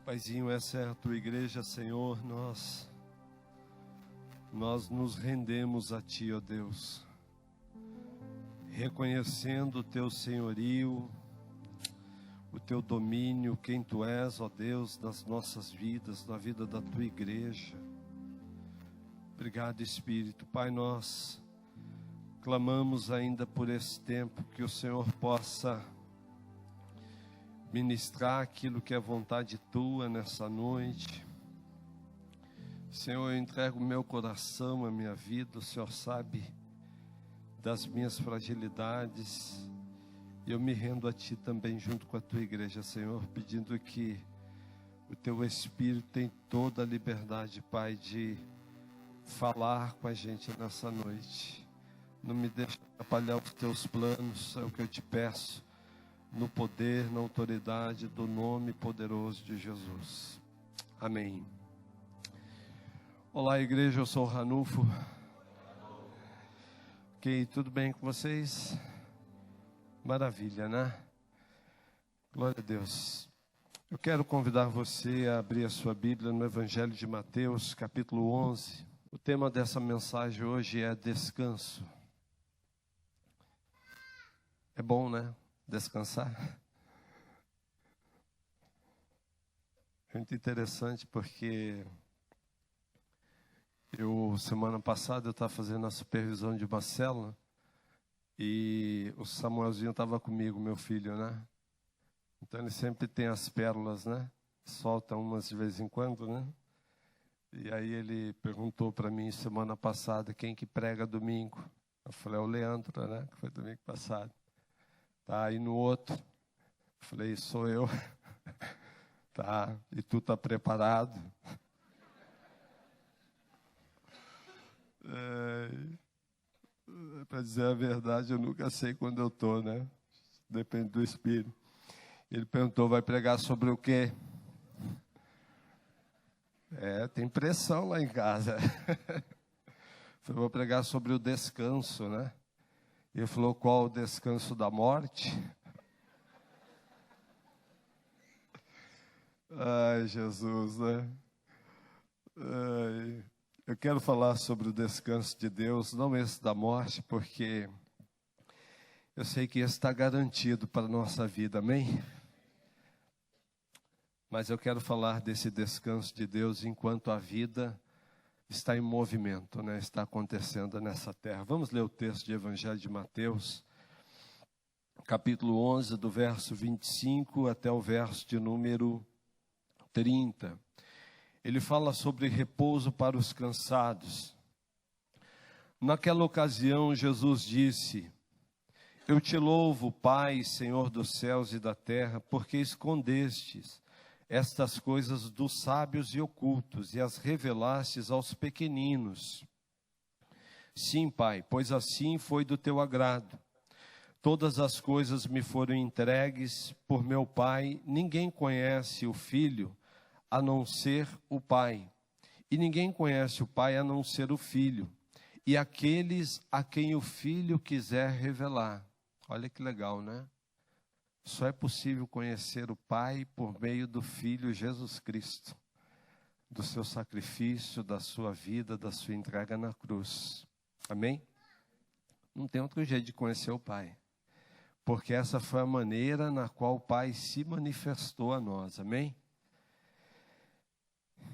Paizinho, essa é a tua igreja, Senhor. Nós nos rendemos a ti, ó Deus, reconhecendo o teu senhorio, o teu domínio, quem tu és, ó Deus, nas nossas vidas, na vida da tua igreja. Obrigado, Espírito. Pai, nós clamamos ainda por esse tempo, que o Senhor possa ministrar aquilo que é vontade tua nessa noite. Senhor, eu entrego o meu coração, a minha vida. O Senhor sabe das minhas fragilidades. Eu me rendo a ti também junto com a tua igreja, Senhor, pedindo que o teu Espírito tem toda a liberdade, Pai, de falar com a gente nessa noite. Não me deixe atrapalhar os teus planos, é o que eu te peço, no poder, na autoridade do nome poderoso de Jesus. Amém. Olá, igreja, eu sou o Ranulfo. Ok, tudo bem com vocês? Maravilha, né? Glória a Deus. Eu quero convidar você a abrir a sua Bíblia no Evangelho de Mateus, capítulo 11. O tema dessa mensagem hoje é descanso. É bom, né? Descansar. Muito interessante, porque semana passada eu estava fazendo a supervisão de uma célula e o Samuelzinho estava comigo, meu filho, né? Então ele sempre tem as pérolas, né? Solta umas de vez em quando, né? E aí ele perguntou para mim semana passada quem que prega domingo. Eu falei, é o Leandro, né? Que foi domingo passado. Tá, aí no outro, eu falei, sou eu. Tá, e tu tá preparado? Para dizer a verdade, eu nunca sei quando eu tô, né? Depende do Espírito. Ele perguntou, vai pregar sobre o quê? Tem pressão lá em casa. Falei, vou pregar sobre o descanso, né? Ele falou, qual o descanso da morte? Ai, Jesus, né? Ai, eu quero falar sobre o descanso de Deus, não esse da morte, porque eu sei que esse está garantido para a nossa vida, amém? Mas eu quero falar desse descanso de Deus enquanto a vida está em movimento, né? Está acontecendo nessa terra. Vamos ler o texto de Evangelho de Mateus, capítulo 11, do verso 25 até o verso de número 30. Ele fala sobre repouso para os cansados. Naquela ocasião, Jesus disse, eu te louvo, Pai, Senhor dos céus e da terra, porque escondestes estas coisas dos sábios e ocultos e as revelastes aos pequeninos. Sim, Pai, pois assim foi do teu agrado. Todas as coisas me foram entregues por meu Pai. Ninguém conhece o Filho a não ser o Pai. E ninguém conhece o Pai a não ser o Filho. E aqueles a quem o Filho quiser revelar. Olha que legal, né? Só é possível conhecer o Pai por meio do Filho Jesus Cristo, do seu sacrifício, da sua vida, da sua entrega na cruz. Amém? Não tem outro jeito de conhecer o Pai, porque essa foi a maneira na qual o Pai se manifestou a nós. Amém?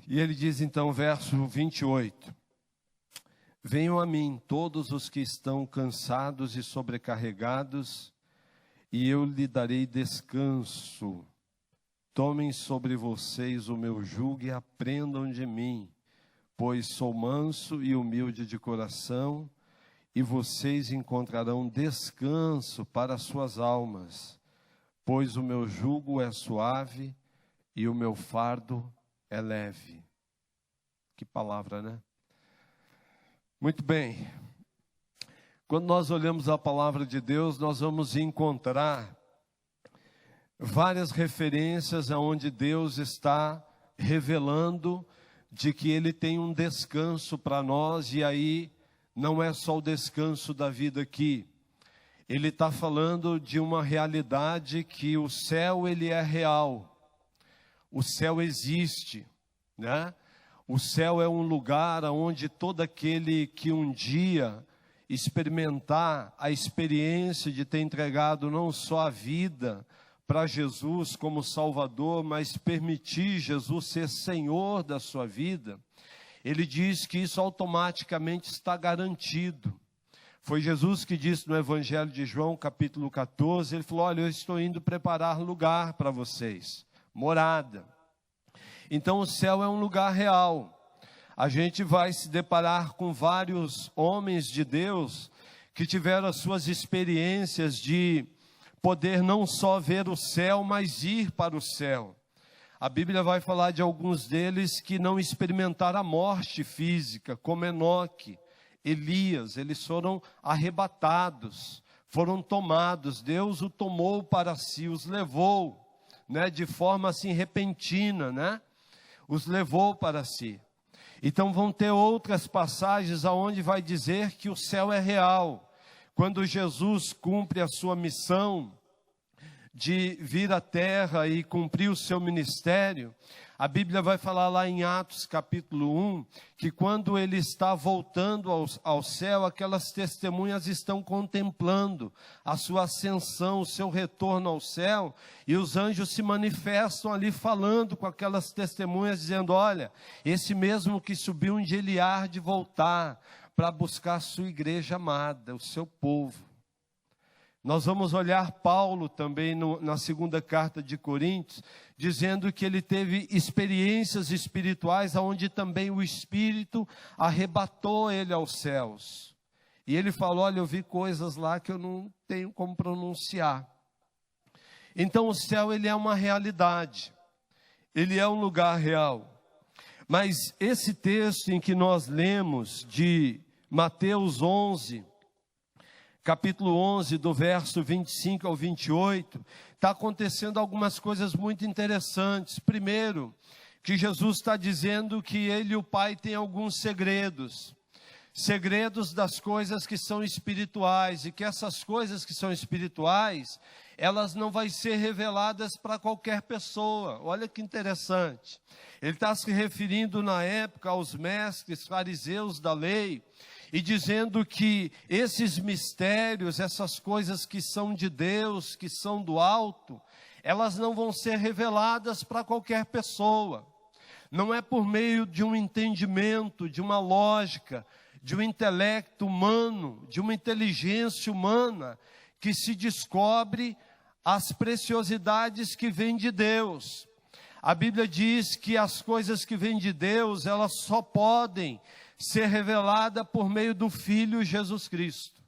E ele diz então, verso 28, venham a mim todos os que estão cansados e sobrecarregados, e eu lhe darei descanso. Tomem sobre vocês o meu jugo e aprendam de mim, pois sou manso e humilde de coração, e vocês encontrarão descanso para as suas almas, pois o meu jugo é suave e o meu fardo é leve. Que palavra, né? Muito bem. Quando nós olhamos a palavra de Deus, nós vamos encontrar várias referências aonde Deus está revelando de que Ele tem um descanso para nós, e aí não é só o descanso da vida aqui. Ele está falando de uma realidade que o céu ele é real. O céu existe, né? O céu é um lugar onde todo aquele que um dia experimentar a experiência de ter entregado não só a vida para Jesus como Salvador, mas permitir Jesus ser Senhor da sua vida, ele diz que isso automaticamente está garantido. Foi Jesus que disse no Evangelho de João, capítulo 14, ele falou: olha, eu estou indo preparar lugar para vocês, morada. Então o céu é um lugar real. A gente vai se deparar com vários homens de Deus que tiveram as suas experiências de poder não só ver o céu, mas ir para o céu. A Bíblia vai falar de alguns deles que não experimentaram a morte física, como Enoque, Elias. Eles foram arrebatados, foram tomados. Deus o tomou para si, os levou, né, de forma assim repentina, né? Os levou para si. Então vão ter outras passagens aonde vai dizer que o céu é real. Quando Jesus cumpre a sua missão de vir à terra e cumprir o seu ministério, a Bíblia vai falar lá em Atos capítulo 1, que quando ele está voltando ao céu, aquelas testemunhas estão contemplando a sua ascensão, o seu retorno ao céu, e os anjos se manifestam ali falando com aquelas testemunhas, dizendo: olha, esse mesmo que subiu um dia, ele há de voltar para buscar a sua igreja amada, o seu povo. Nós vamos olhar Paulo também na segunda carta de Coríntios, dizendo que ele teve experiências espirituais, onde também o Espírito arrebatou ele aos céus. E ele falou: olha, eu vi coisas lá que eu não tenho como pronunciar. Então o céu, ele é uma realidade, ele é um lugar real. Mas esse texto em que nós lemos de Mateus 11, capítulo 11, do verso 25 ao 28, está acontecendo algumas coisas muito interessantes. Primeiro, que Jesus está dizendo que ele e o Pai têm alguns segredos. Segredos das coisas que são espirituais, e que essas coisas que são espirituais, elas não vão ser reveladas para qualquer pessoa. Olha que interessante. Ele está se referindo na época aos mestres fariseus da lei, e dizendo que esses mistérios, essas coisas que são de Deus, que são do alto, elas não vão ser reveladas para qualquer pessoa. Não é por meio de um entendimento, de uma lógica, de um intelecto humano, de uma inteligência humana, que se descobre as preciosidades que vêm de Deus. A Bíblia diz que as coisas que vêm de Deus, elas só podem ser revelada por meio do Filho Jesus Cristo.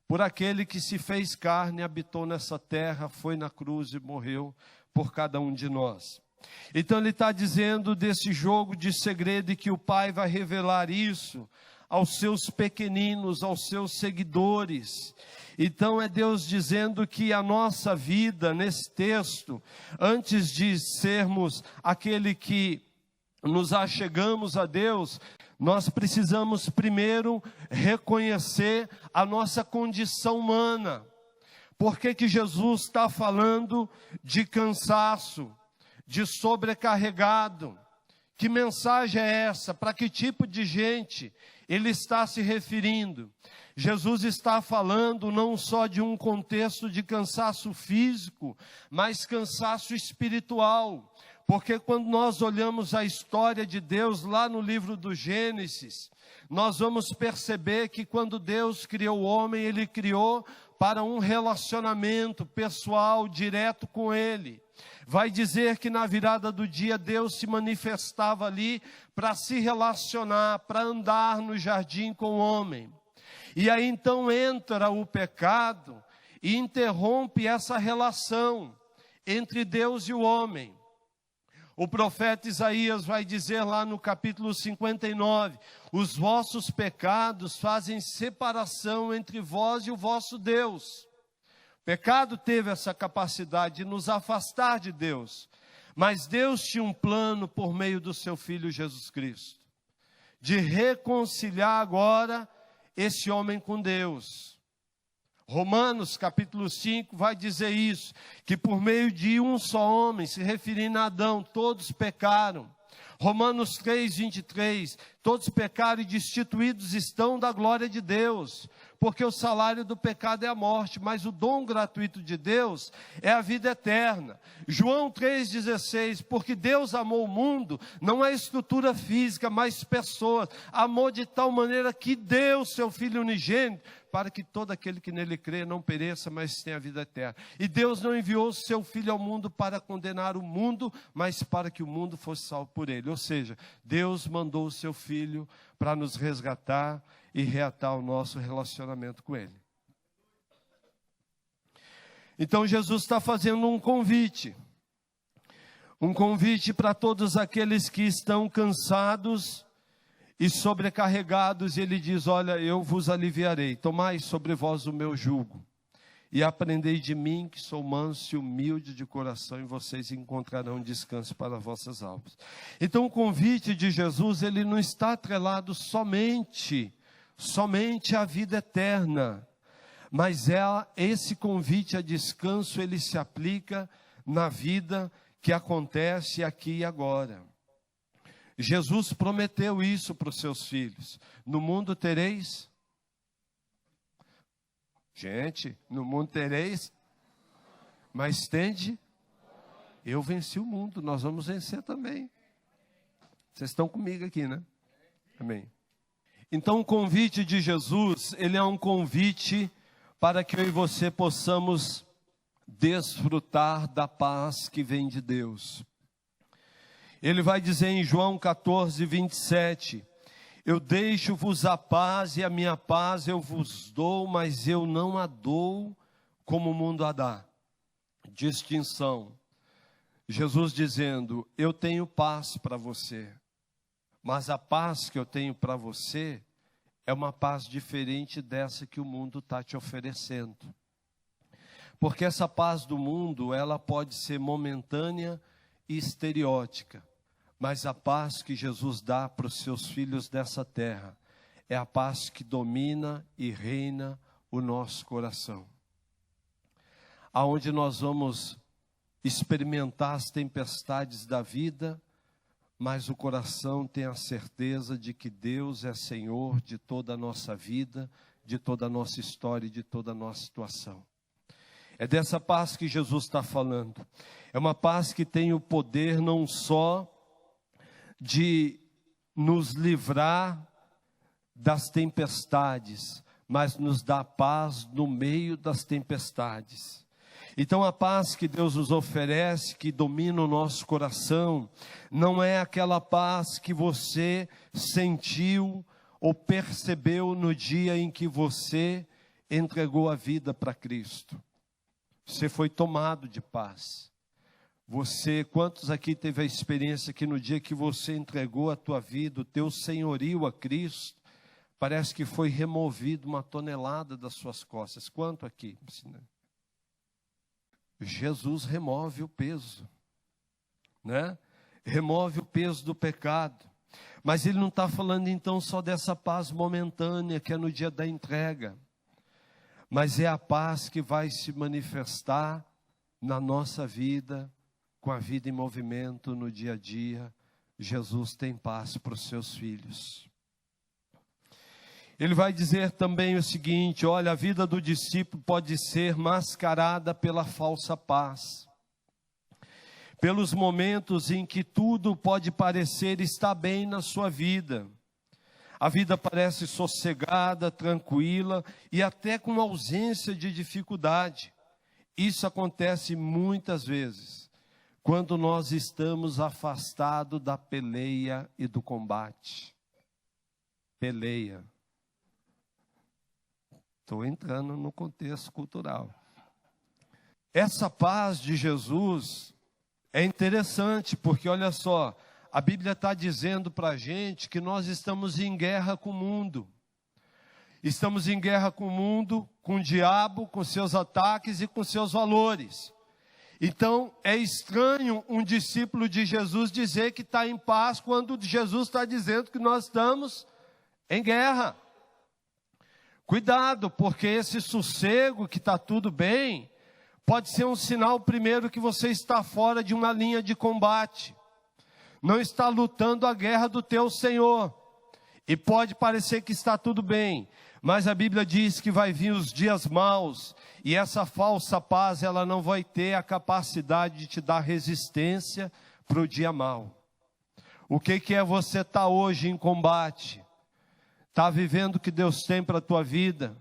Por aquele que se fez carne, habitou nessa terra, foi na cruz e morreu por cada um de nós. Então ele está dizendo desse jogo de segredo, e que o Pai vai revelar isso aos seus pequeninos, aos seus seguidores. Então é Deus dizendo que a nossa vida, nesse texto, antes de sermos aquele que nos achegamos a Deus, nós precisamos primeiro reconhecer a nossa condição humana. Por que Jesus está falando de cansaço, de sobrecarregado? Que mensagem é essa? Para que tipo de gente ele está se referindo? Jesus está falando não só de um contexto de cansaço físico, mas cansaço espiritual. Porque quando nós olhamos a história de Deus lá no livro do Gênesis, nós vamos perceber que quando Deus criou o homem, Ele criou para um relacionamento pessoal, direto com Ele. Vai dizer que na virada do dia Deus se manifestava ali para se relacionar, para andar no jardim com o homem. E aí então entra o pecado e interrompe essa relação entre Deus e o homem. O profeta Isaías vai dizer lá no capítulo 59, os vossos pecados fazem separação entre vós e o vosso Deus. O pecado teve essa capacidade de nos afastar de Deus, mas Deus tinha um plano por meio do seu Filho Jesus Cristo, de reconciliar agora esse homem com Deus. Romanos capítulo 5 vai dizer isso, que por meio de um só homem, se referindo a Adão, todos pecaram. Romanos 3, 23, todos pecaram e destituídos estão da glória de Deus, porque o salário do pecado é a morte, mas o dom gratuito de Deus é a vida eterna. João 3,16, porque Deus amou o mundo, não é estrutura física, mas pessoas, amou de tal maneira que deu seu Filho unigênito, para que todo aquele que nele crê não pereça, mas tenha a vida eterna. E Deus não enviou o seu Filho ao mundo para condenar o mundo, mas para que o mundo fosse salvo por ele. Ou seja, Deus mandou o seu Filho para nos resgatar e reatar o nosso relacionamento com ele. Então Jesus está fazendo um convite para todos aqueles que estão cansados e sobrecarregados, e ele diz: olha, eu vos aliviarei, tomai sobre vós o meu jugo, e aprendei de mim, que sou manso e humilde de coração, e vocês encontrarão descanso para vossas almas. Então o convite de Jesus, ele não está atrelado somente à vida eterna, mas esse convite a descanso, ele se aplica na vida que acontece aqui e agora. Jesus prometeu isso para os seus filhos: no mundo tereis, no mundo tereis, mas tende, eu venci o mundo, nós vamos vencer também. Vocês estão comigo aqui, né? Amém. Então o convite de Jesus, ele é um convite para que eu e você possamos desfrutar da paz que vem de Deus. Ele vai dizer em João 14, 27, eu deixo-vos a paz, e a minha paz eu vos dou, mas eu não a dou como o mundo a dá. Distinção. Jesus dizendo: eu tenho paz para você, mas a paz que eu tenho para você é uma paz diferente dessa que o mundo está te oferecendo. Porque essa paz do mundo, ela pode ser momentânea e estereótica, mas a paz que Jesus dá para os seus filhos dessa terra é a paz que domina e reina o nosso coração, aonde nós vamos experimentar as tempestades da vida, mas o coração tem a certeza de que Deus é Senhor de toda a nossa vida, de toda a nossa história e de toda a nossa situação. É dessa paz que Jesus está falando. É uma paz que tem o poder não só de nos livrar das tempestades, mas nos dá paz no meio das tempestades. Então a paz que Deus nos oferece, que domina o nosso coração, não é aquela paz que você sentiu ou percebeu no dia em que você entregou a vida para Cristo. Você foi tomado de paz. Quantos aqui teve a experiência que no dia que você entregou a tua vida, o teu senhorio a Cristo, parece que foi removido uma tonelada das suas costas? Quanto aqui? Jesus remove o peso, né? Remove o peso do pecado. Mas ele não está falando então só dessa paz momentânea que é no dia da entrega, mas é a paz que vai se manifestar na nossa vida, com a vida em movimento no dia a dia. Jesus tem paz para os seus filhos. Ele vai dizer também o seguinte: olha, a vida do discípulo pode ser mascarada pela falsa paz, pelos momentos em que tudo pode parecer estar bem na sua vida. A vida parece sossegada, tranquila e até com ausência de dificuldade. Isso acontece muitas vezes quando nós estamos afastados da peleia e do combate. Peleia. Estou entrando no contexto cultural. Essa paz de Jesus é interessante, porque olha só, a Bíblia está dizendo para a gente que nós estamos em guerra com o mundo. Estamos em guerra com o mundo, com o diabo, com seus ataques e com seus valores. Então, é estranho um discípulo de Jesus dizer que está em paz, quando Jesus está dizendo que nós estamos em guerra. Cuidado, porque esse sossego que está tudo bem, pode ser um sinal primeiro que você está fora de uma linha de combate. Não está lutando a guerra do teu Senhor. E pode parecer que está tudo bem, mas a Bíblia diz que vai vir os dias maus, e essa falsa paz, ela não vai ter a capacidade de te dar resistência para o dia mau. O que é você estar hoje em combate? Está vivendo o que Deus tem para a tua vida?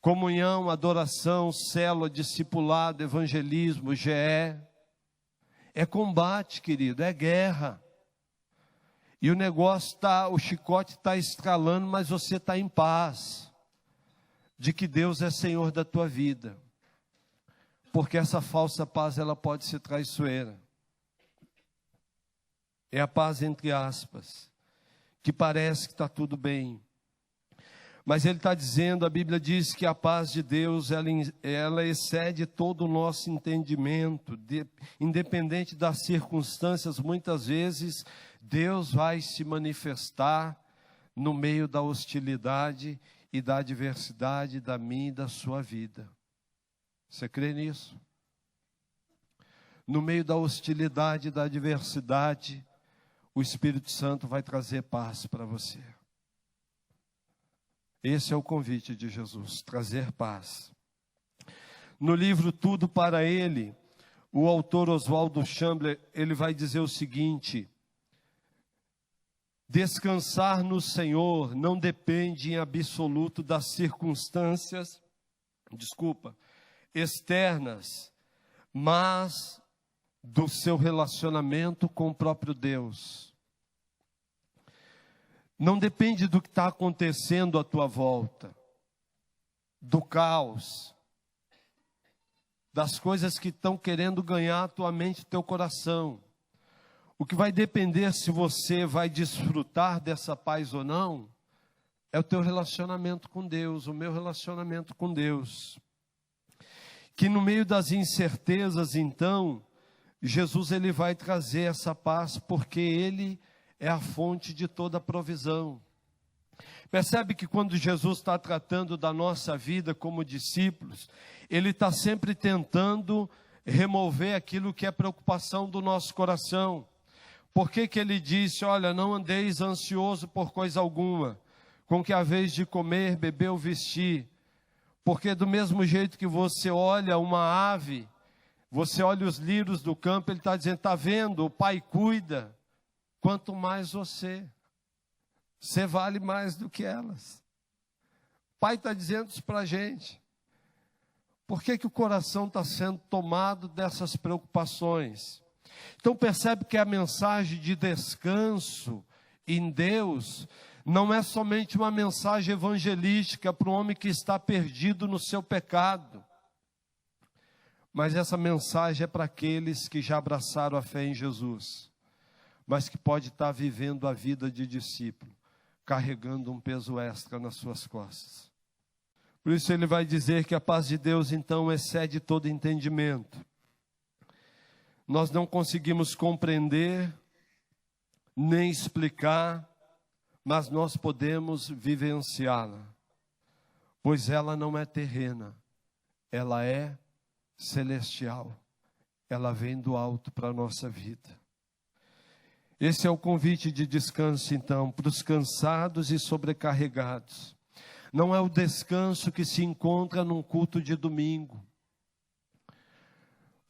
Comunhão, adoração, célula, discipulado, evangelismo, GE. É combate, querido, é guerra. E o negócio está, o chicote está escalando, mas você está em paz. De que Deus é Senhor da tua vida. Porque essa falsa paz, ela pode ser traiçoeira. É a paz entre aspas, que parece que está tudo bem. Mas ele está dizendo, a Bíblia diz que a paz de Deus, ela excede todo o nosso entendimento, independente das circunstâncias. Muitas vezes, Deus vai se manifestar no meio da hostilidade e da adversidade da minha e da sua vida. Você crê nisso? No meio da hostilidade e da adversidade, o Espírito Santo vai trazer paz para você. Esse é o convite de Jesus, trazer paz. No livro Tudo para Ele, o autor Oswaldo Chambers, ele vai dizer o seguinte: descansar no Senhor não depende em absoluto das circunstâncias, externas, mas do seu relacionamento com o próprio Deus. Não depende do que está acontecendo à tua volta, do caos, das coisas que estão querendo ganhar a tua mente e teu coração. O que vai depender se você vai desfrutar dessa paz ou não, é o teu relacionamento com Deus, o meu relacionamento com Deus. Que no meio das incertezas, então, Jesus ele vai trazer essa paz, porque Ele é a fonte de toda provisão. Percebe que quando Jesus está tratando da nossa vida como discípulos, Ele está sempre tentando remover aquilo que é preocupação do nosso coração. Por que Ele disse, olha, não andeis ansioso por coisa alguma, com que haveis de comer, beber ou vestir? Porque do mesmo jeito que você olha uma ave, você olha os lírios do campo, Ele está dizendo, está vendo, o Pai cuida. Quanto mais você vale mais do que elas. O Pai está dizendo isso para a gente. Por que o coração está sendo tomado dessas preocupações? Então percebe que a mensagem de descanso em Deus não é somente uma mensagem evangelística para o homem que está perdido no seu pecado. Mas essa mensagem é para aqueles que já abraçaram a fé em Jesus, mas que pode estar vivendo a vida de discípulo, carregando um peso extra nas suas costas. Por isso ele vai dizer que a paz de Deus então excede todo entendimento. Nós não conseguimos compreender, nem explicar, mas nós podemos vivenciá-la, pois ela não é terrena, ela é celestial, ela vem do alto para a nossa vida. Esse é o convite de descanso, então, para os cansados e sobrecarregados. Não é o descanso que se encontra num culto de domingo.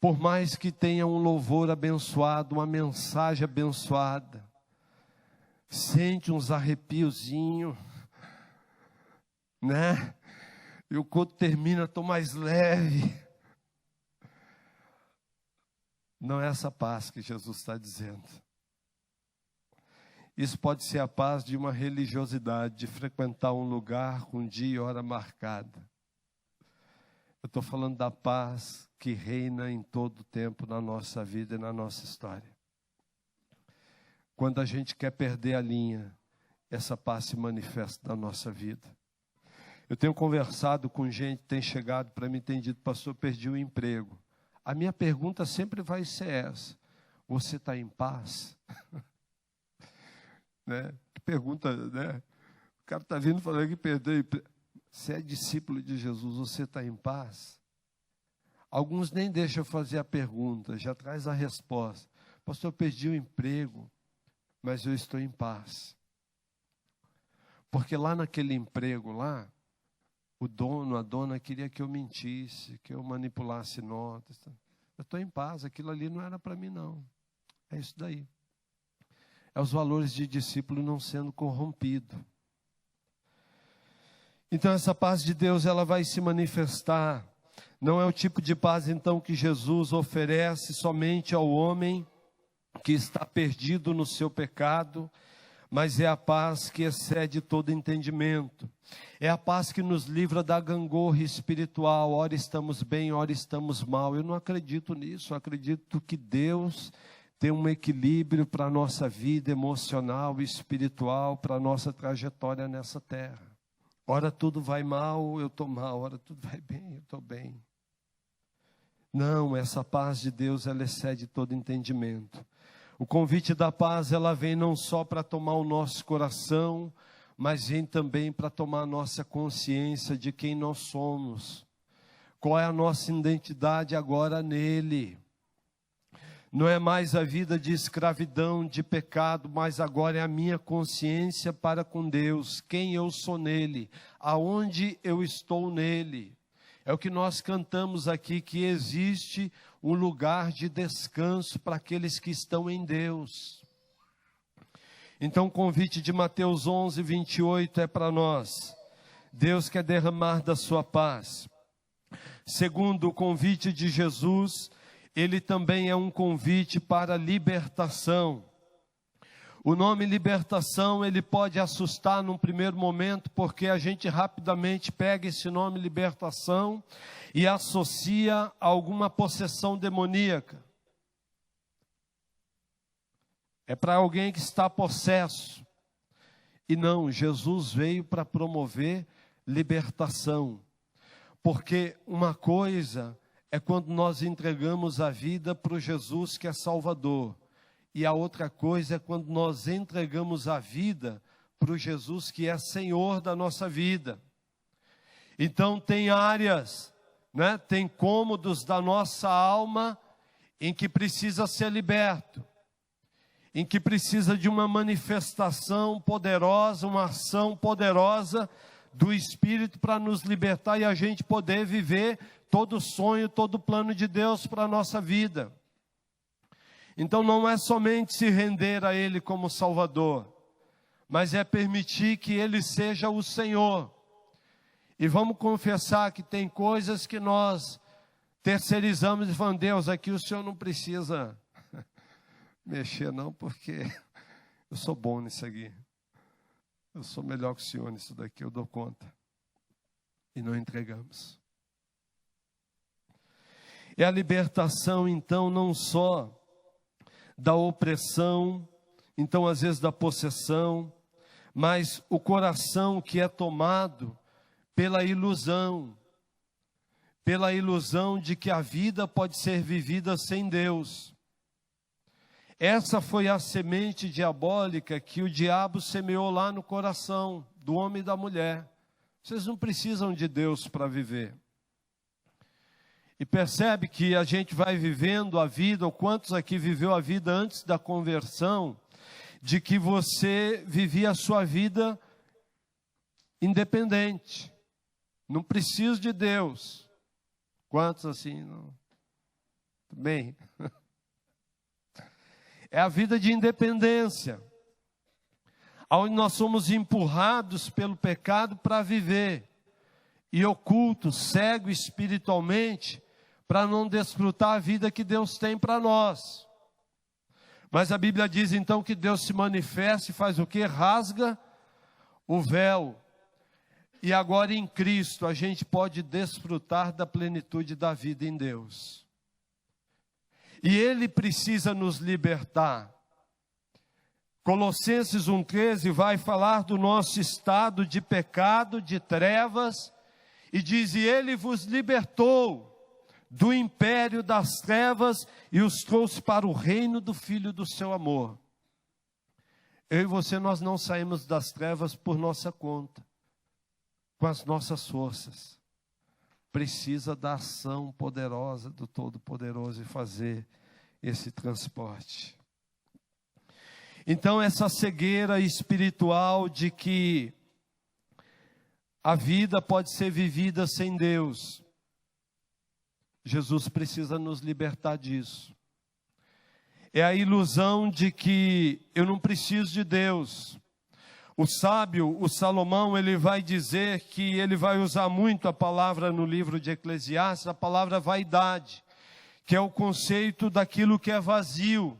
Por mais que tenha um louvor abençoado, uma mensagem abençoada, sente uns arrepiozinhos, né? E o culto termina, estou mais leve. Não é essa paz que Jesus está dizendo. Isso pode ser a paz de uma religiosidade, de frequentar um lugar com dia e hora marcada. Eu estou falando da paz que reina em todo o tempo na nossa vida e na nossa história. Quando a gente quer perder a linha, essa paz se manifesta na nossa vida. Eu tenho conversado com gente, tem chegado para mim, tem dito, pastor, perdi o emprego. A minha pergunta sempre vai ser essa: você está em paz? Né? Que pergunta, né? O cara está vindo falando que perdeu o emprego. Você é discípulo de Jesus, você está em paz? Alguns nem deixam eu fazer a pergunta, já traz a resposta. Pastor, eu perdi o emprego, mas eu estou em paz. Porque lá naquele emprego lá, o dono, a dona queria que eu mentisse, que eu manipulasse notas. Eu estou em paz, aquilo ali não era para mim não. É isso daí. É os valores de discípulo não sendo corrompido. Então essa paz de Deus, ela vai se manifestar. Não é o tipo de paz então que Jesus oferece somente ao homem que está perdido no seu pecado, mas é a paz que excede todo entendimento. É a paz que nos livra da gangorra espiritual. Ora estamos bem, ora estamos mal. Eu não acredito nisso. Eu acredito que Deus tem um equilíbrio para a nossa vida emocional e espiritual, para a nossa trajetória nessa terra. Ora tudo vai mal, eu estou mal. Ora tudo vai bem, eu estou bem. Não, essa paz de Deus, ela excede todo entendimento. O convite da paz, ela vem não só para tomar o nosso coração, mas vem também para tomar a nossa consciência de quem nós somos. Qual é a nossa identidade agora nele? Não é mais a vida de escravidão, de pecado, mas agora é a minha consciência para com Deus. Quem eu sou nele, aonde eu estou nele. É o que nós cantamos aqui, que existe um lugar de descanso para aqueles que estão em Deus. Então o convite de Mateus 11, 28 é para nós. Deus quer derramar da sua paz. Segundo o convite de Jesus, ele também é um convite para libertação. O nome libertação, ele pode assustar num primeiro momento, porque a gente rapidamente pega esse nome libertação e associa a alguma possessão demoníaca. É para alguém que está possesso. E não, Jesus veio para promover libertação. Porque uma coisa é quando nós entregamos a vida para o Jesus que é Salvador. E a outra coisa é quando nós entregamos a vida para o Jesus que é Senhor da nossa vida. Então tem áreas, né, tem cômodos da nossa alma em que precisa ser liberto, em que precisa de uma manifestação poderosa, uma ação poderosa do Espírito para nos libertar e a gente poder viver todo sonho, todo plano de Deus para a nossa vida. Então não é somente se render a Ele como Salvador, mas é permitir que Ele seja o Senhor. E vamos confessar que tem coisas que nós terceirizamos e falamos, Deus, aqui o Senhor não precisa mexer não, porque eu sou bom nisso aqui. Eu sou melhor que o Senhor nisso daqui, eu dou conta. E não entregamos. É a libertação, então, não só da opressão, então às vezes da possessão, mas o coração que é tomado pela ilusão de que a vida pode ser vivida sem Deus. Essa foi a semente diabólica que o diabo semeou lá no coração do homem e da mulher. Vocês não precisam de Deus para viver. E percebe que a gente vai vivendo a vida, ou quantos aqui viveu a vida antes da conversão, de que você vivia a sua vida independente. Não preciso de Deus. Quantos assim? Não? Bem. É a vida de independência, onde nós somos empurrados pelo pecado para viver, e ocultos, cego espiritualmente, para não desfrutar a vida que Deus tem para nós. Mas a Bíblia diz então que Deus se manifesta e faz o quê? Rasga o véu. E agora em Cristo a gente pode desfrutar da plenitude da vida em Deus. E Ele precisa nos libertar. Colossenses 1,13 vai falar do nosso estado de pecado, de trevas, e diz, e Ele vos libertou do império das trevas e os trouxe para o reino do Filho do seu amor. Eu e você, nós não saímos das trevas por nossa conta. com as nossas forças. Precisa da ação poderosa do Todo-Poderoso e fazer esse transporte. Então, essa cegueira espiritual de que a vida pode ser vivida sem Deus, Jesus precisa nos libertar disso. É a ilusão de que eu não preciso de Deus. O sábio, o Salomão, ele vai dizer que ele vai usar muito a palavra no livro de Eclesiastes, a palavra vaidade, que é o conceito daquilo que é vazio,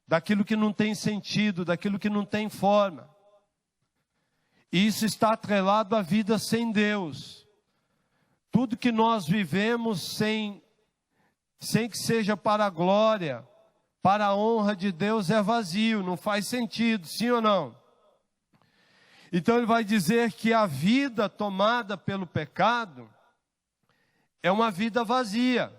daquilo que não tem sentido, daquilo que não tem forma. E isso está atrelado à vida sem Deus. Tudo que nós vivemos sem que seja para a glória, para a honra de Deus, é vazio, não faz sentido, sim ou não? Então ele vai dizer que a vida tomada pelo pecado é uma vida vazia.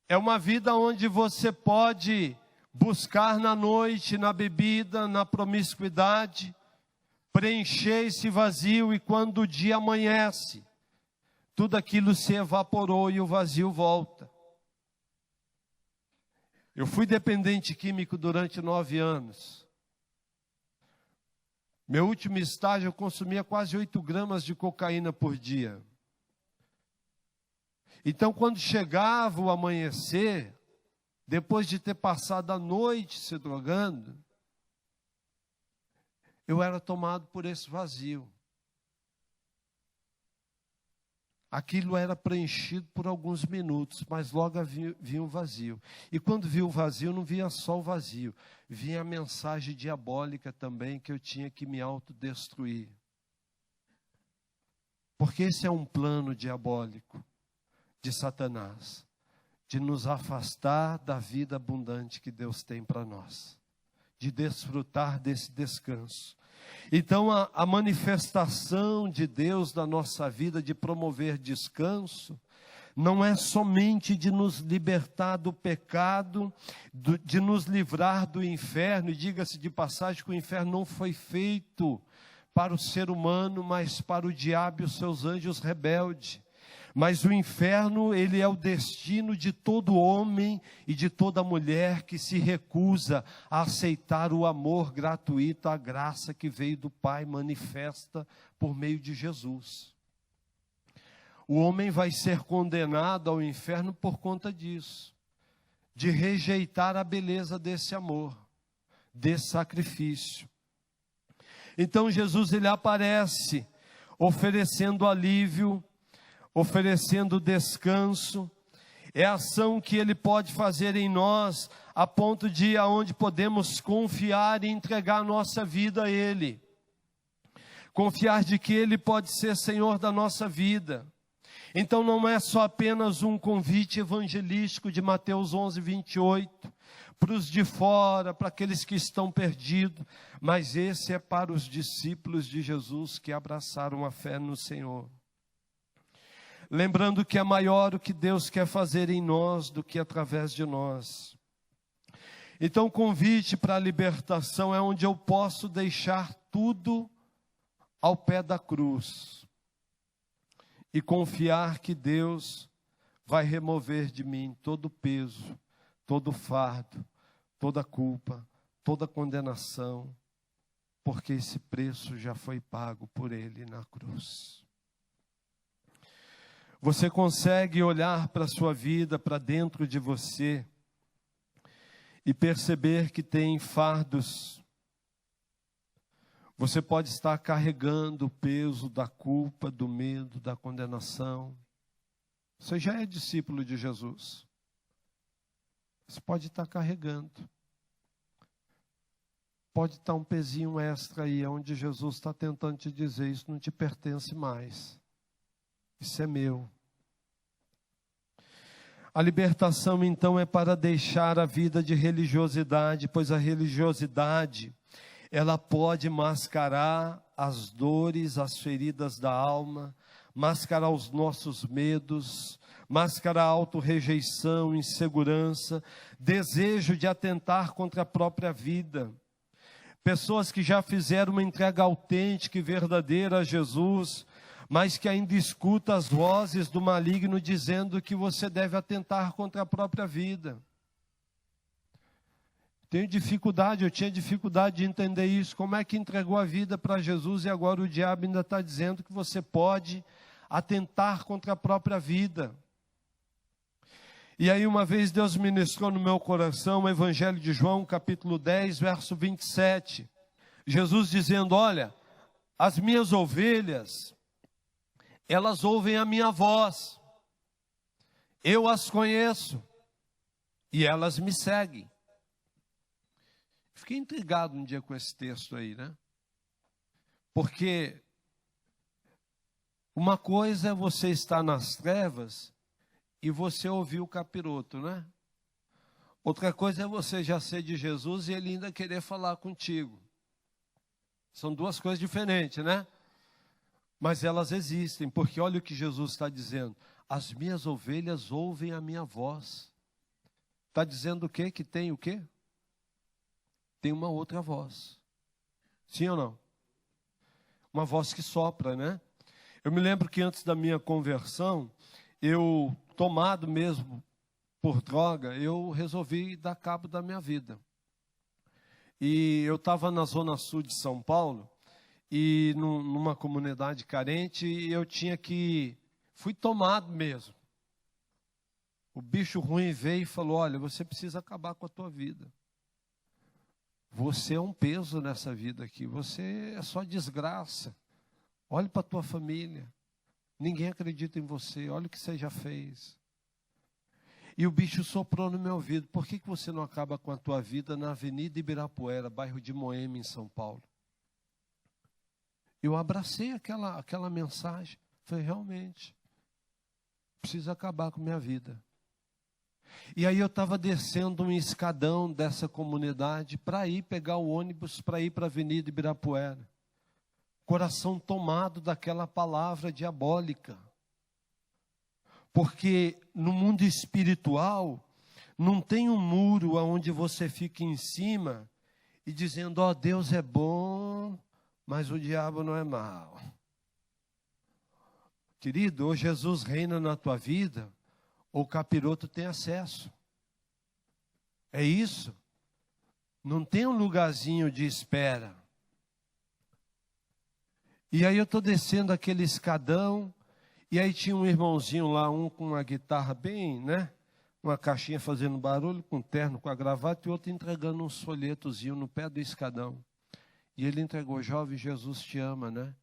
É uma vida onde você pode buscar na noite, na bebida, na promiscuidade, preencher esse vazio, e quando o dia amanhece, tudo aquilo se evaporou e o vazio volta. Eu fui dependente químico durante 9 anos. Meu último estágio eu consumia quase 8 gramas de cocaína por dia. Então, quando chegava o amanhecer, depois de ter passado a noite se drogando, eu era tomado por esse vazio. Aquilo era preenchido por alguns minutos, mas logo vinha um vazio. E quando vinha o vazio, não vinha só o vazio, vinha a mensagem diabólica também, que eu tinha que me autodestruir. Porque esse é um plano diabólico de Satanás, de nos afastar da vida abundante que Deus tem para nós, de desfrutar desse descanso. Então a manifestação de Deus na nossa vida, de promover descanso, não é somente de nos libertar do pecado, de nos livrar do inferno. E diga-se de passagem que o inferno não foi feito para o ser humano, mas para o diabo e os seus anjos rebeldes. Mas o inferno, ele é o destino de todo homem e de toda mulher que se recusa a aceitar o amor gratuito, a graça que veio do Pai manifesta por meio de Jesus. O homem vai ser condenado ao inferno por conta disso, de rejeitar a beleza desse amor, desse sacrifício. Então Jesus, ele aparece oferecendo alívio, oferecendo descanso. É a ação que ele pode fazer em nós, a ponto de aonde podemos confiar e entregar a nossa vida a ele. Confiar de que ele pode ser Senhor da nossa vida. Então não é só apenas um convite evangelístico de Mateus 11, 28, para os de fora, para aqueles que estão perdidos, mas esse é para os discípulos de Jesus que abraçaram a fé no Senhor. Lembrando que é maior o que Deus quer fazer em nós do que através de nós. Então o convite para a libertação é onde eu posso deixar tudo ao pé da cruz e confiar que Deus vai remover de mim todo o peso, todo o fardo, toda a culpa, toda a condenação, porque esse preço já foi pago por Ele na cruz. Você consegue olhar para a sua vida, para dentro de você, e perceber que tem fardos. Você pode estar carregando o peso da culpa, do medo, da condenação. Você já é discípulo de Jesus. Você pode estar carregando. Pode estar um pezinho extra aí, onde Jesus está tentando te dizer, isso não te pertence mais. Isso é meu. A libertação, então, é para deixar a vida de religiosidade, pois a religiosidade, ela pode mascarar as dores, as feridas da alma, mascarar os nossos medos, mascarar a autorrejeição, insegurança, desejo de atentar contra a própria vida. Pessoas que já fizeram uma entrega autêntica e verdadeira a Jesus, mas que ainda escuta as vozes do maligno dizendo que você deve atentar contra a própria vida. Eu tinha dificuldade de entender isso. Como é que entregou a vida para Jesus e agora o diabo ainda está dizendo que você pode atentar contra a própria vida? E aí uma vez Deus ministrou no meu coração o Evangelho de João, capítulo 10, verso 27. Jesus dizendo: olha, as minhas ovelhas, elas ouvem a minha voz, eu as conheço e elas me seguem. Fiquei intrigado um dia com esse texto aí, né? Porque uma coisa é você estar nas trevas e você ouvir o capiroto, né? Outra coisa é você já ser de Jesus e ele ainda querer falar contigo. São duas coisas diferentes, né? Mas elas existem, porque olha o que Jesus está dizendo: as minhas ovelhas ouvem a minha voz. Está dizendo o quê? Que tem o quê? Tem uma outra voz. Sim ou não? Uma voz que sopra, né? Eu me lembro que antes da minha conversão, eu, tomado mesmo por droga, eu resolvi dar cabo da minha vida. E eu estava na zona sul de São Paulo, e numa comunidade carente, e eu fui tomado mesmo. O bicho ruim veio e falou: olha, você precisa acabar com a tua vida. Você é um peso nessa vida aqui, você é só desgraça. Olhe para a tua família, ninguém acredita em você, olha o que você já fez. E o bicho soprou no meu ouvido: por que você não acaba com a tua vida na Avenida Ibirapuera, bairro de Moema, em São Paulo? Eu abracei aquela mensagem, falei: realmente, preciso acabar com a minha vida. E aí eu estava descendo um escadão dessa comunidade para ir pegar o ônibus, para ir para a Avenida Ibirapuera. Coração tomado daquela palavra diabólica. Porque no mundo espiritual, não tem um muro onde você fica em cima e dizendo: ó, Deus é bom, mas o diabo não é mau. Querido, ou Jesus reina na tua vida, ou o capiroto tem acesso. É isso. Não tem um lugarzinho de espera. E aí eu estou descendo aquele escadão, e aí tinha um irmãozinho lá, um com uma guitarra bem, né? Uma caixinha fazendo barulho, com terno, com a gravata, e outro entregando um folhetozinho no pé do escadão. E ele entregou: jovem, Jesus te ama, né?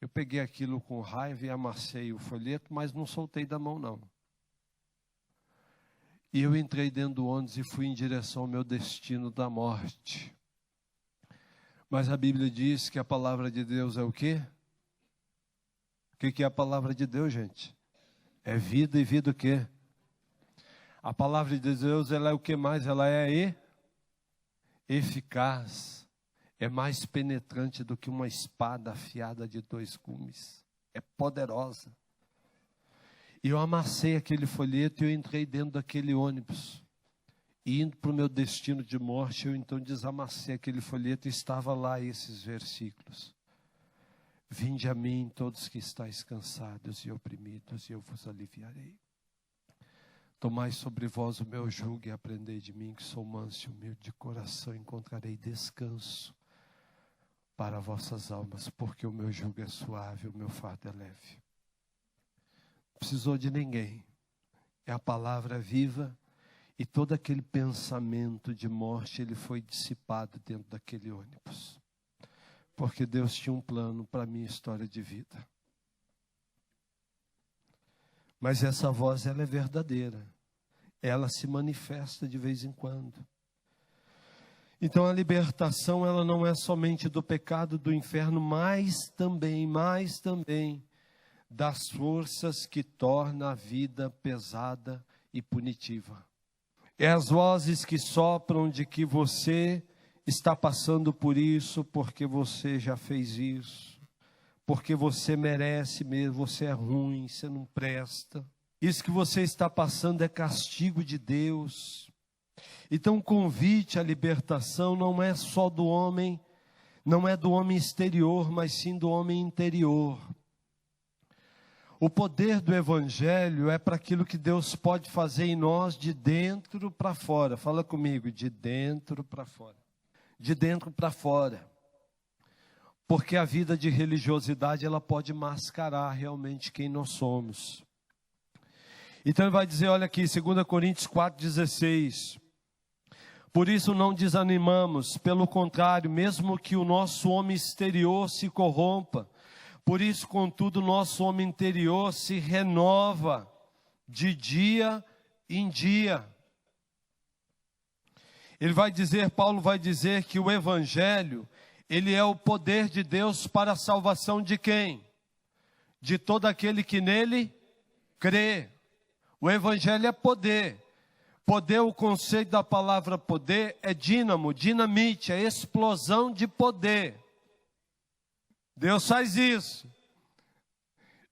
Eu peguei aquilo com raiva e amassei o folheto, mas não soltei da mão, não. E eu entrei dentro do ônibus e fui em direção ao meu destino da morte. Mas a Bíblia diz que a palavra de Deus é o quê? O que é a palavra de Deus, gente? É vida, e vida o quê? A palavra de Deus, ela é o que mais? Ela é eficaz. É mais penetrante do que uma espada afiada de 2 gumes. É poderosa. E eu amassei aquele folheto e eu entrei dentro daquele ônibus. E indo para o meu destino de morte, eu então desamassei aquele folheto e estava lá esses versículos. Vinde a mim todos que estáis cansados e oprimidos, e eu vos aliviarei. Tomai sobre vós o meu jugo e aprendei de mim, que sou manso e humilde de coração, encontrarei descanso para vossas almas, porque o meu jugo é suave, o meu fardo é leve. Não precisou de ninguém. É a palavra viva, e todo aquele pensamento de morte, ele foi dissipado dentro daquele ônibus. Porque Deus tinha um plano para a minha história de vida. Mas essa voz, ela é verdadeira. Ela se manifesta de vez em quando. Então a libertação, ela não é somente do pecado do inferno, mas também das forças que tornam a vida pesada e punitiva. É as vozes que sopram de que você está passando por isso, porque você já fez isso, porque você merece mesmo, você é ruim, você não presta. Isso que você está passando é castigo de Deus. Então o convite à libertação não é só do homem, não é do homem exterior, mas sim do homem interior. O poder do Evangelho é para aquilo que Deus pode fazer em nós de dentro para fora. Fala comigo, de dentro para fora. De dentro para fora. Porque a vida de religiosidade, ela pode mascarar realmente quem nós somos. Então ele vai dizer, olha aqui, 2 Coríntios 4,16. Por isso não desanimamos, pelo contrário, mesmo que o nosso homem exterior se corrompa, por isso, contudo, o nosso homem interior se renova de dia em dia. Paulo vai dizer que o Evangelho, ele é o poder de Deus para a salvação de quem? De todo aquele que nele crê. O Evangelho é poder. Poder, o conceito da palavra poder é dínamo, dinamite, é explosão de poder. Deus faz isso.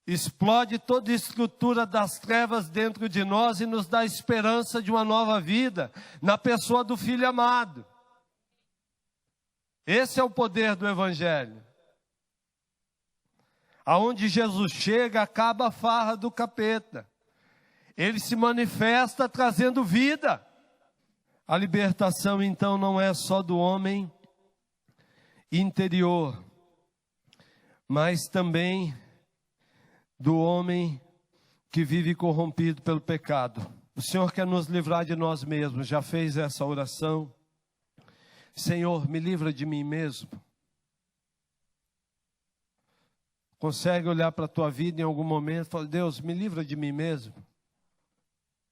Explode toda a estrutura das trevas dentro de nós e nos dá esperança de uma nova vida na pessoa do Filho amado. Esse é o poder do Evangelho. Aonde Jesus chega, acaba a farra do capeta. Ele se manifesta trazendo vida. A libertação, então, não é só do homem interior, mas também do homem que vive corrompido pelo pecado. O Senhor quer nos livrar de nós mesmos. Já fez essa oração? Senhor, me livra de mim mesmo. Consegue olhar para a tua vida em algum momento e falar, Deus, me livra de mim mesmo?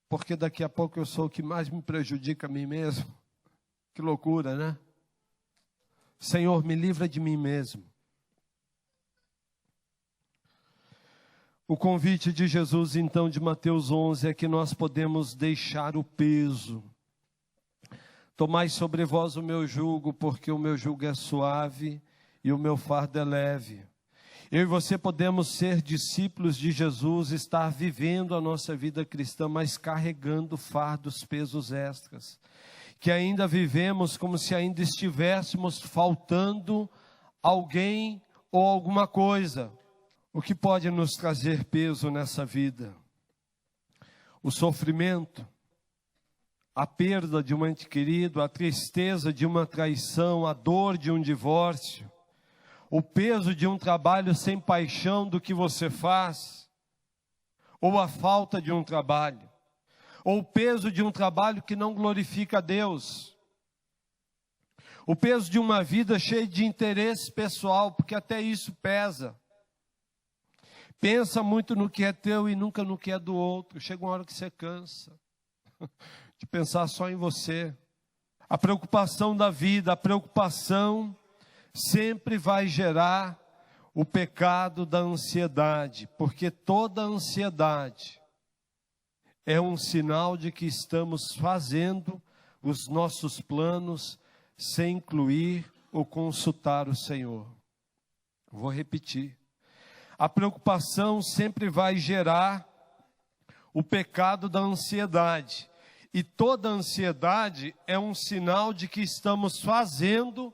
Porque daqui a pouco eu sou o que mais me prejudica a mim mesmo. Que loucura, né? Senhor, me livra de mim mesmo. O convite de Jesus, então, de Mateus 11, é que nós podemos deixar o peso. Tomai sobre vós o meu jugo, porque o meu jugo é suave e o meu fardo é leve. Eu e você podemos ser discípulos de Jesus, estar vivendo a nossa vida cristã, mas carregando fardos, pesos extras. Que ainda vivemos como se ainda estivéssemos faltando alguém ou alguma coisa. O que pode nos trazer peso nessa vida? O sofrimento, a perda de um ente querido, a tristeza de uma traição, a dor de um divórcio, o peso de um trabalho sem paixão do que você faz, ou a falta de um trabalho, ou o peso de um trabalho que não glorifica a Deus, o peso de uma vida cheia de interesse pessoal, porque até isso pesa. Pensa muito no que é teu e nunca no que é do outro. Chega uma hora que você cansa de pensar só em você. A preocupação da vida, a preocupação sempre vai gerar o pecado da ansiedade, porque toda ansiedade é um sinal de que estamos fazendo os nossos planos sem incluir ou consultar o Senhor. Vou repetir. A preocupação sempre vai gerar o pecado da ansiedade. E toda ansiedade é um sinal de que estamos fazendo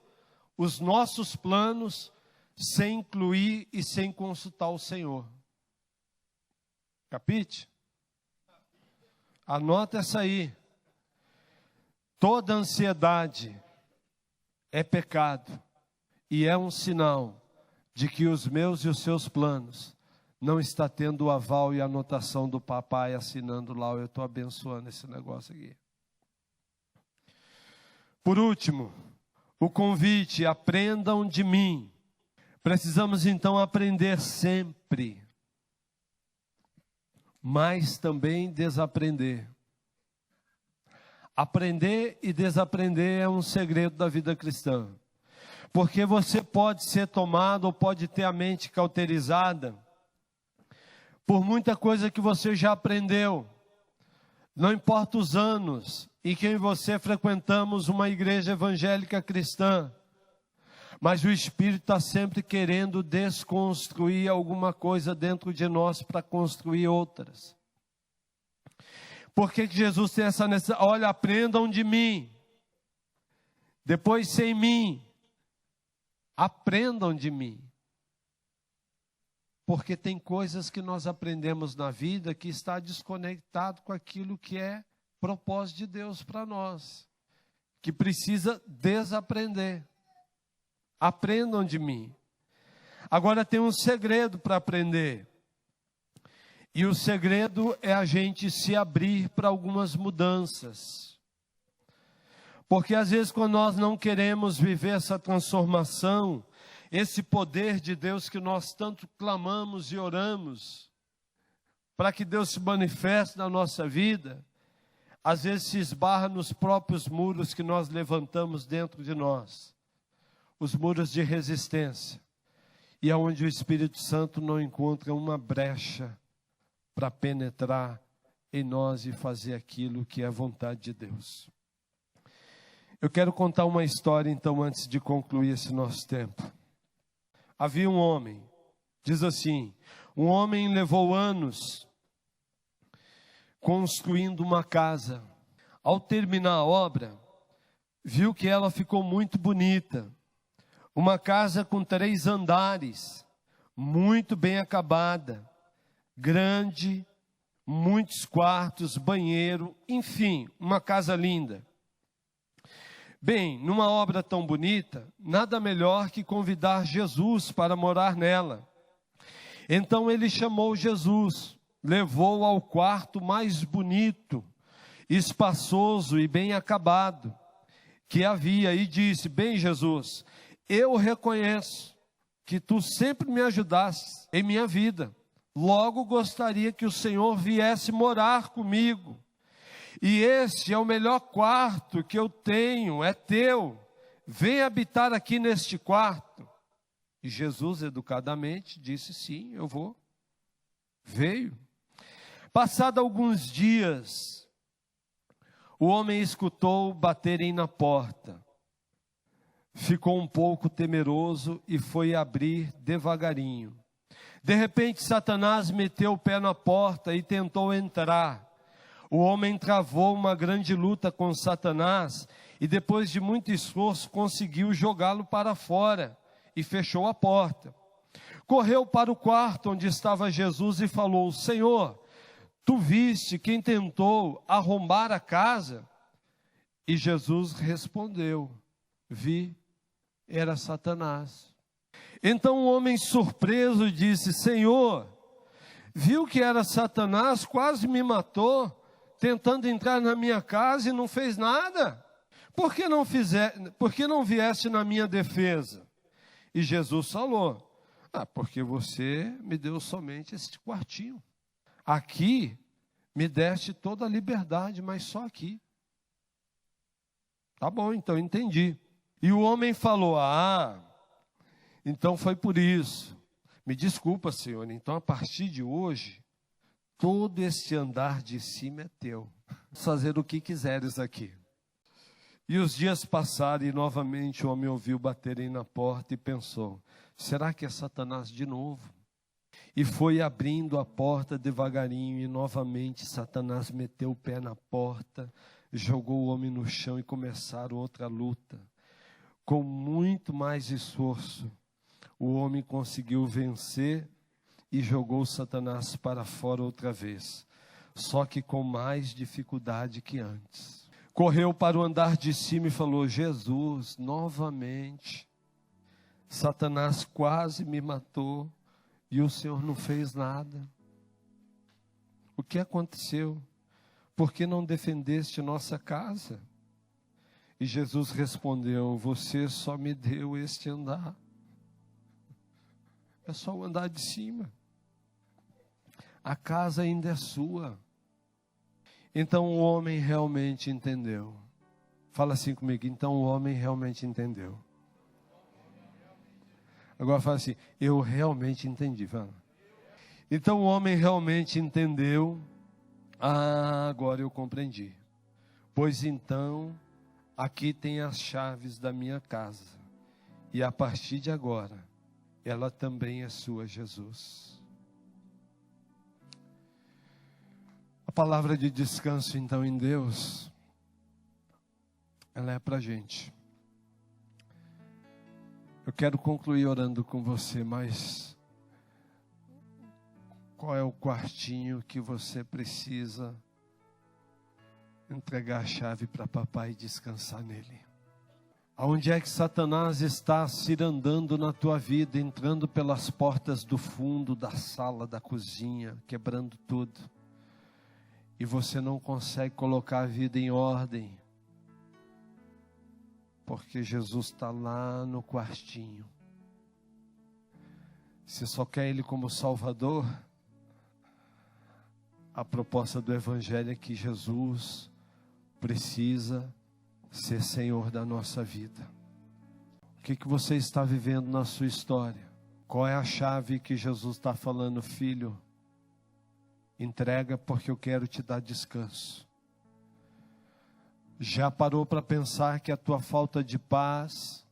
os nossos planos sem incluir e sem consultar o Senhor. Capite? Anota essa aí. Toda ansiedade é pecado e é um sinal de que os meus e os seus planos não está tendo o aval e a anotação do papai assinando lá, eu estou abençoando esse negócio aqui. Por último, o convite, aprendam de mim. Precisamos então aprender sempre, mas também desaprender. Aprender e desaprender é um segredo da vida cristã. Porque você pode ser tomado ou pode ter a mente cauterizada por muita coisa que você já aprendeu. Não importa os anos em que eu e você frequentamos uma igreja evangélica cristã, mas o Espírito está sempre querendo desconstruir alguma coisa dentro de nós para construir outras. Por que Jesus tem essa necessidade? Olha, aprendam de mim. Depois, sem mim. Aprendam de mim. Porque tem coisas que nós aprendemos na vida que está desconectado com aquilo que é propósito de Deus para nós, que precisa desaprender. Aprendam de mim. Agora tem um segredo para aprender. E o segredo é a gente se abrir para algumas mudanças. Porque às vezes quando nós não queremos viver essa transformação, esse poder de Deus que nós tanto clamamos e oramos, para que Deus se manifeste na nossa vida, às vezes se esbarra nos próprios muros que nós levantamos dentro de nós. Os muros de resistência. E aonde o Espírito Santo não encontra uma brecha para penetrar em nós e fazer aquilo que é a vontade de Deus. Eu quero contar uma história então antes de concluir esse nosso tempo. Havia um homem, diz assim, um homem levou anos construindo uma casa. Ao terminar a obra, viu que ela ficou muito bonita. Uma casa com 3 andares, muito bem acabada, grande, muitos quartos, banheiro, enfim, uma casa linda. Bem, numa obra tão bonita, nada melhor que convidar Jesus para morar nela. Então ele chamou Jesus, levou-o ao quarto mais bonito, espaçoso e bem acabado que havia e disse: bem, Jesus, eu reconheço que tu sempre me ajudaste em minha vida. Logo gostaria que o Senhor viesse morar comigo. E esse é o melhor quarto que eu tenho, é teu. Vem habitar aqui neste quarto. E Jesus educadamente disse: sim, eu vou. Veio. Passado alguns dias, o homem escutou baterem na porta. Ficou um pouco temeroso e foi abrir devagarinho. De repente, Satanás meteu o pé na porta e tentou entrar. O homem travou uma grande luta com Satanás e depois de muito esforço conseguiu jogá-lo para fora e fechou a porta. Correu para o quarto onde estava Jesus e falou: Senhor, tu viste quem tentou arrombar a casa? E Jesus respondeu: vi, era Satanás. Então o homem surpreso disse: Senhor, viu que era Satanás, quase me matou, tentando entrar na minha casa e não fez nada? Por que não vieste na minha defesa? E Jesus falou: porque você me deu somente este quartinho. Aqui me deste toda a liberdade, mas só aqui. Tá bom, então entendi. E o homem falou: então foi por isso. Me desculpa, Senhor, então a partir de hoje, todo esse andar de cima é teu. Fazer o que quiseres aqui. E os dias passaram e novamente o homem ouviu baterem na porta e pensou: será que é Satanás de novo? E foi abrindo a porta devagarinho e novamente Satanás meteu o pé na porta, jogou o homem no chão e começaram outra luta. Com muito mais esforço, o homem conseguiu vencer e jogou Satanás para fora outra vez, só que com mais dificuldade que antes. Correu para o andar de cima e falou: Jesus, novamente, Satanás quase me matou e o Senhor não fez nada. O que aconteceu? Por que não defendeste nossa casa? E Jesus respondeu: você só me deu este andar. É só o andar de cima. A casa ainda é sua. Então o homem realmente entendeu. Fala assim comigo: então o homem realmente entendeu. Agora fala assim: eu realmente entendi. Fala. Então o homem realmente entendeu. Agora eu compreendi. Pois então, aqui tem as chaves da minha casa. E a partir de agora, ela também é sua, Jesus. A palavra de descanso, então, em Deus, ela é para a gente. Eu quero concluir orando com você, mas Qual é o quartinho que você precisa entregar a chave para papai e descansar nele? Aonde é que Satanás está cirandando na tua vida, entrando pelas portas do fundo, da sala, da cozinha, quebrando tudo, e você não consegue colocar a vida em ordem, porque Jesus está lá no quartinho. Se só quer Ele como Salvador, a proposta do Evangelho é que Jesus precisa ser Senhor da nossa vida. O que você está vivendo na sua história? Qual é a chave que Jesus está falando? Filho, entrega, porque eu quero te dar descanso. Já parou para pensar que a tua falta de paz,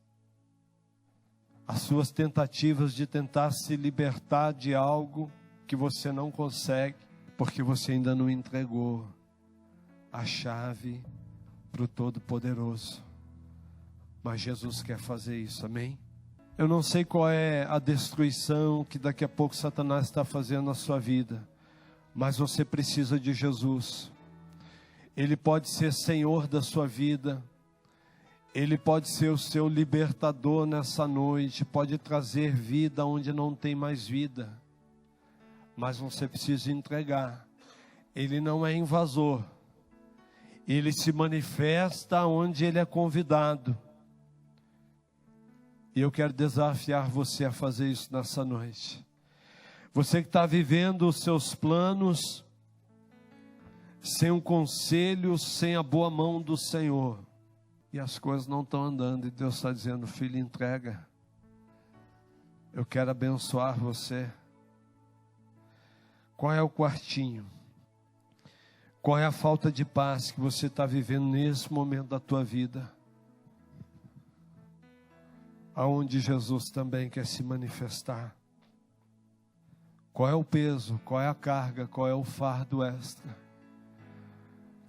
as suas tentativas de tentar se libertar de algo que você não consegue, porque você ainda não entregou a chave para o Todo-Poderoso? Mas Jesus quer fazer isso, amém? Eu não sei qual é a destruição que daqui a pouco Satanás está fazendo na sua vida, mas você precisa de Jesus. Ele pode ser Senhor da sua vida, Ele pode ser o seu libertador nessa noite, pode trazer vida onde não tem mais vida, mas você precisa entregar. Ele não é invasor, Ele se manifesta onde Ele é convidado. E eu quero desafiar você a fazer isso nessa noite. Você que está vivendo os seus planos sem um conselho, sem a boa mão do Senhor, e as coisas não estão andando, e Deus está dizendo: filho, entrega. Eu quero abençoar você. Qual é o quartinho? Qual é a falta de paz que você está vivendo nesse momento da tua vida? Aonde Jesus também quer se manifestar. Qual é o peso, qual é a carga, qual é o fardo extra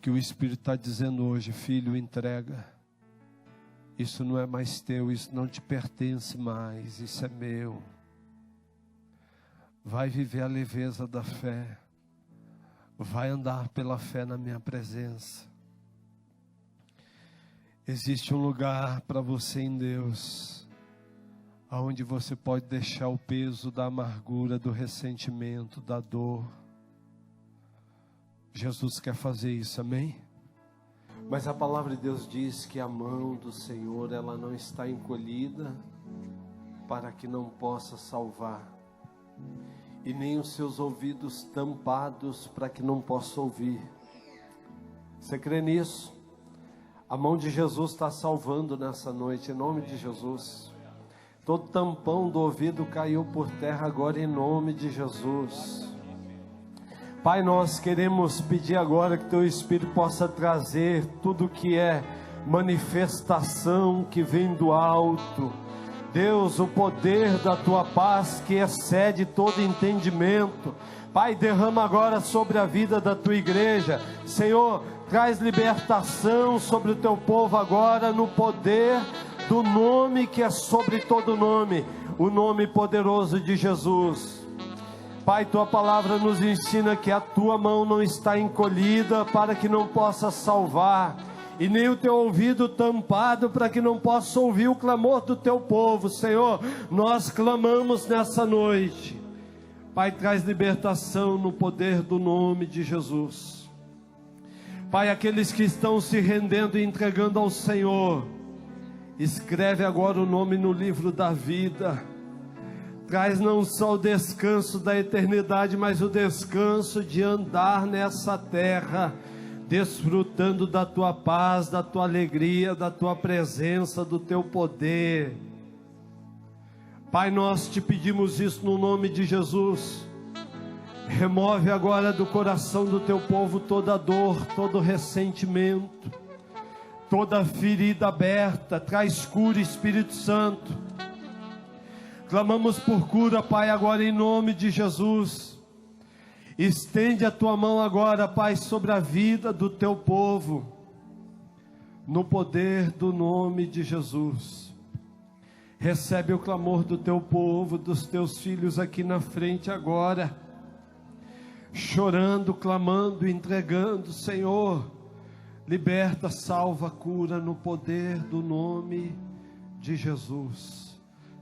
que o Espírito está dizendo hoje: filho, entrega. Isso não é mais teu, isso não te pertence mais, isso é meu. Vai viver a leveza da fé, vai andar pela fé na minha presença. Existe um lugar para você em Deus, aonde você pode deixar o peso da amargura, do ressentimento, da dor. Jesus quer fazer isso, amém? Mas a palavra de Deus diz que a mão do Senhor, ela não está encolhida para que não possa salvar, e nem os seus ouvidos tampados para que não possa ouvir. Você crê nisso? A mão de Jesus está salvando nessa noite, em nome de Jesus. Todo tampão do ouvido caiu por terra agora, em nome de Jesus. Pai, nós queremos pedir agora que Teu Espírito possa trazer tudo que é manifestação que vem do alto. Deus, o poder da Tua paz que excede todo entendimento. Pai, derrama agora sobre a vida da Tua igreja. Senhor, traz libertação sobre o Teu povo agora, no poder do nome que é sobre todo nome, o nome poderoso de Jesus. Pai, Tua palavra nos ensina que a Tua mão não está encolhida para que não possa salvar, e nem o Teu ouvido tampado para que não possa ouvir o clamor do Teu povo. Senhor, nós clamamos nessa noite. Pai, traz libertação no poder do nome de Jesus. Pai, aqueles que estão se rendendo e entregando ao Senhor, escreve agora o nome no livro da vida. Traz não só o descanso da eternidade, mas o descanso de andar nessa terra, desfrutando da Tua paz, da Tua alegria, da Tua presença, do Teu poder. Pai, nós te pedimos isso no nome de Jesus. Remove agora do coração do Teu povo toda dor, todo ressentimento, toda ferida aberta. Traz cura, Espírito Santo. Clamamos por cura, Pai, agora em nome de Jesus. Estende a Tua mão agora, Pai, sobre a vida do Teu povo, no poder do nome de Jesus. Recebe o clamor do Teu povo, dos Teus filhos aqui na frente agora. chorando, clamando, entregando. Senhor, liberta, salva, cura no poder do nome de Jesus.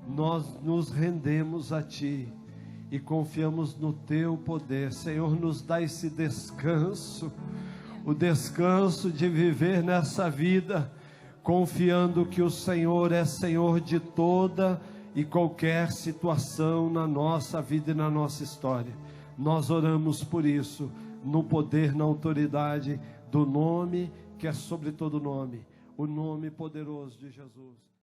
Nós nos rendemos a Ti e confiamos no Teu poder. Senhor, nos dá esse descanso, o descanso de viver nessa vida, confiando que o Senhor é Senhor de toda e qualquer situação na nossa vida e na nossa história. Nós oramos por isso, no poder, na autoridade do nome que é sobre todo nome, o nome poderoso de Jesus.